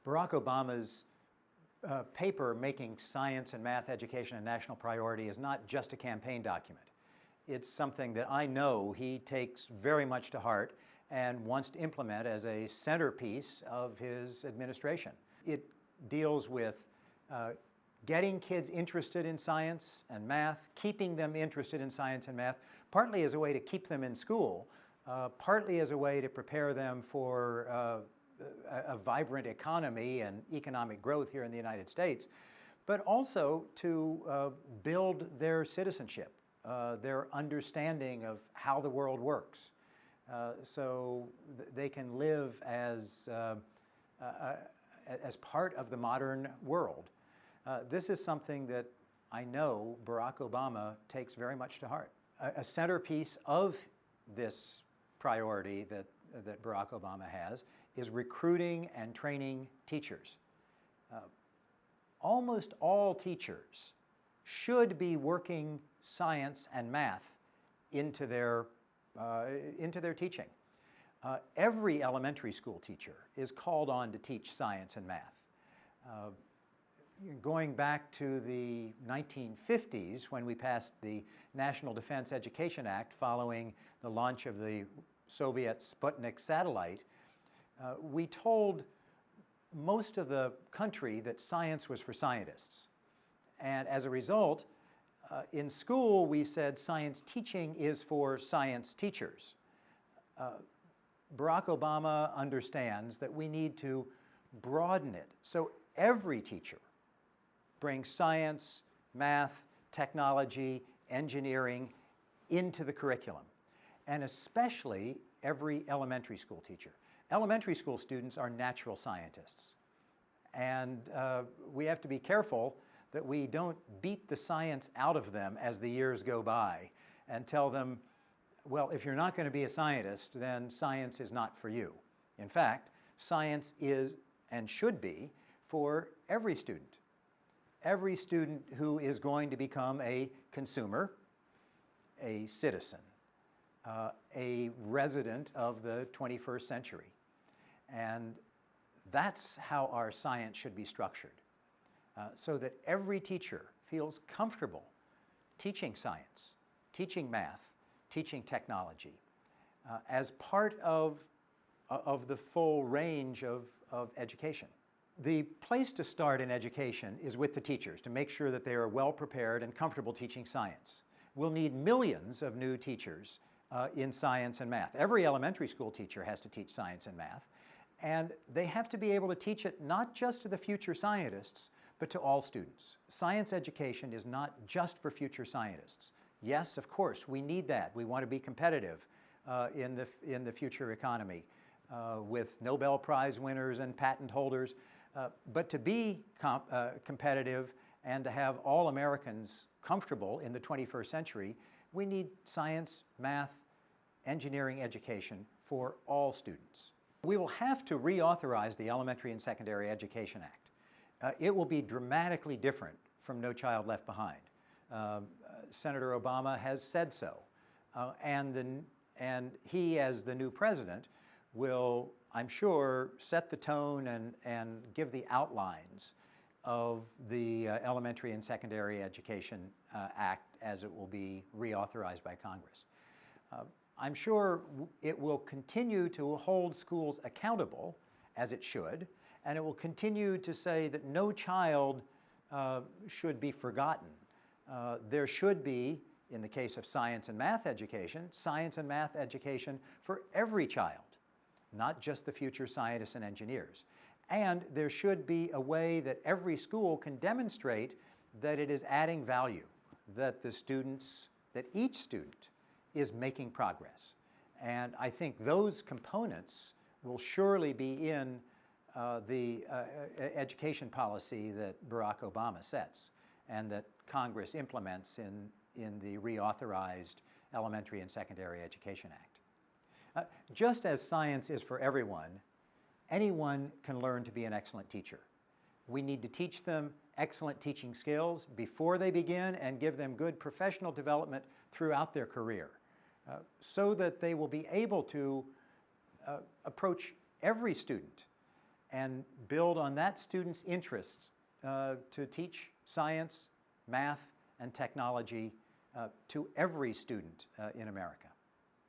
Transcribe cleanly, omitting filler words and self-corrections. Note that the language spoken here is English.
Barack Obama's paper making science and math education a national priority is not just a campaign document. It's something that I know he takes very much to heart and wants to implement as a centerpiece of his administration. It deals with getting kids interested in science and math, keeping them interested in science and math, partly as a way to keep them in school, partly as a way to prepare them for a vibrant economy and economic growth here in the United States, but also to build their citizenship, their understanding of how the world works, so they can live as part of the modern world. This is something that I know Barack Obama takes very much to heart. A centerpiece of this priority that Barack Obama has is recruiting and training teachers. Almost all teachers should be working science and math into their teaching. Every elementary school teacher is called on to teach science and math. Going back to the 1950s, when we passed the National Defense Education Act following the launch of the Soviet Sputnik satellite, we told most of the country that science was for scientists. And as a result, in school we said science teaching is for science teachers. Barack Obama understands that we need to broaden it so every teacher brings science, math, technology, engineering into the curriculum, and especially every elementary school teacher. Elementary school students are natural scientists, and we have to be careful that we don't beat the science out of them as the years go by and tell them, well, if you're not going to be a scientist, then science is not for you. In fact, science is and should be for every student. Every student who is going to become a consumer, a citizen, a resident of the 21st century. And that's how our science should be structured, so that every teacher feels comfortable teaching science, teaching math, teaching technology, as part of the full range of education. The place to start in education is with the teachers, to make sure that they are well prepared and comfortable teaching science. We'll need millions of new teachers in science and math. Every elementary school teacher has to teach science and math, and they have to be able to teach it not just to the future scientists, but to all students. Science education is not just for future scientists. Yes, of course, we need that. We want to be competitive in the future economy with Nobel Prize winners and patent holders. But to be competitive and to have all Americans comfortable in the 21st century, we need science, math, engineering education for all students. We will have to reauthorize the Elementary and Secondary Education Act. It will be dramatically different from No Child Left Behind. Senator Obama has said so, and he, as the new president, will, I'm sure, set the tone and give the outlines of the Elementary and Secondary Education Act as it will be reauthorized by Congress. I'm sure it will continue to hold schools accountable, as it should, and it will continue to say that no child should be forgotten. There should be, in the case of science and math education for every child, not just the future scientists and engineers. And there should be a way that every school can demonstrate that it is adding value, that each student is making progress. And I think those components will surely be in the education policy that Barack Obama sets and that Congress implements in the reauthorized Elementary and Secondary Education Act. Just as science is for everyone, anyone can learn to be an excellent teacher. We need to teach them excellent teaching skills before they begin and give them good professional development throughout their career, so that they will be able to approach every student and build on that student's interests to teach science, math, and technology to every student in America.